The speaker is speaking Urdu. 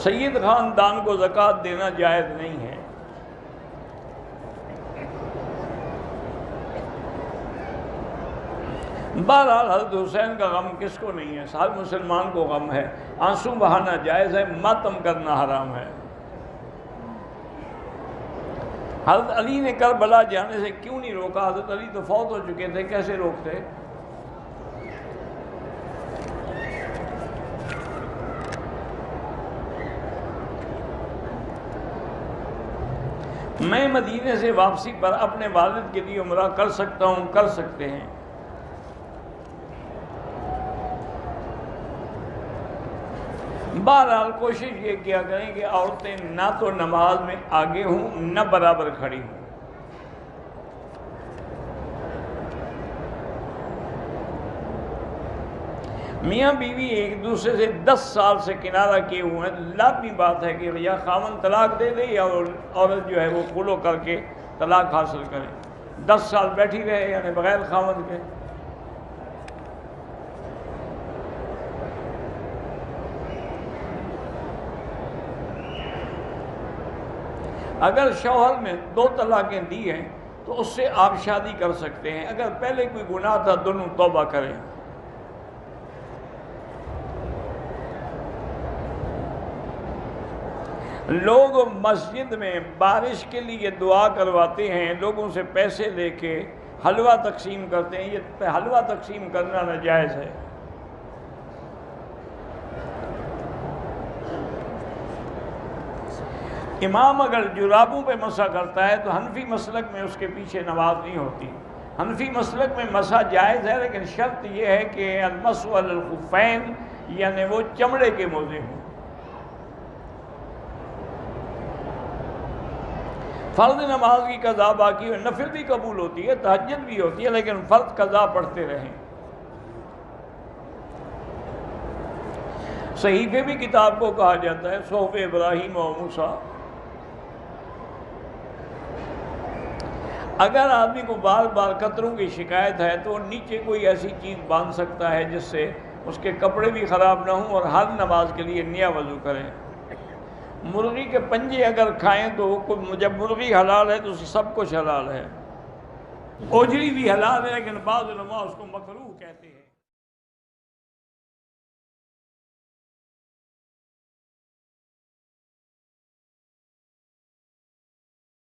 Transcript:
سید خاندان کو زکوٰۃ دینا جائز نہیں ہے۔ بہرحال حضرت حسین کا غم کس کو نہیں ہے؟ ہر مسلمان کو غم ہے۔ آنسو بہانا جائز ہے، ماتم کرنا حرام ہے۔ حضرت علی نے کربلا جانے سے کیوں نہیں روکا؟ حضرت علی تو فوت ہو چکے تھے، کیسے روکتے؟ میں مدینے سے واپسی پر اپنے والد کے لیے عمرہ کر سکتا ہوں؟ کر سکتے ہیں۔ بہرحال کوشش یہ کیا کریں کہ عورتیں نہ تو نماز میں آگے ہوں نہ برابر کھڑی ہوں۔ میاں بیوی ایک دوسرے سے 10 سال سے کنارہ کیے ہوئے ہیں، لازمی بات ہے کہ یا خاوند طلاق دے دے یا عورت جو ہے وہ خلو کر کے طلاق حاصل کرے۔ 10 سال بیٹھی رہے یعنی بغیر خاوند کے۔ اگر شوہر نے 2 طلاقیں دی ہیں تو اس سے آپ شادی کر سکتے ہیں۔ اگر پہلے کوئی گناہ تھا دونوں توبہ کریں۔ لوگ مسجد میں بارش کے لیے دعا کرواتے ہیں، لوگوں سے پیسے لے کے حلوہ تقسیم کرتے ہیں، یہ حلوہ تقسیم کرنا ناجائز ہے۔ امام اگر جرابوں پہ مسح کرتا ہے تو حنفی مسلک میں اس کے پیچھے نماز نہیں ہوتی۔ حنفی مسلک میں مسح جائز ہے، لیکن شرط یہ ہے کہ المسح علی الخفین یعنی وہ چمڑے کے موزے ہوں۔ فرض نماز کی قضا باقی ہے، نفل بھی قبول ہوتی ہے، تہجد بھی ہوتی ہے، لیکن فرض قضا پڑھتے رہیں۔ صحیفے بھی کتاب کو کہا جاتا ہے، صحف ابراہیم و موسیٰ۔ اگر آدمی کو بار بار قطروں کی شکایت ہے تو نیچے کوئی ایسی چیز باندھ سکتا ہے جس سے اس کے کپڑے بھی خراب نہ ہوں اور ہر نماز کے لیے نیا وضو کریں۔ مرغی کے پنجے اگر کھائیں تو جب مرغی حلال ہے تو سب کچھ حلال ہے۔ اوجری بھی حلال ہے، لیکن بعض علماء اس کو مکروہ کہتے ہیں۔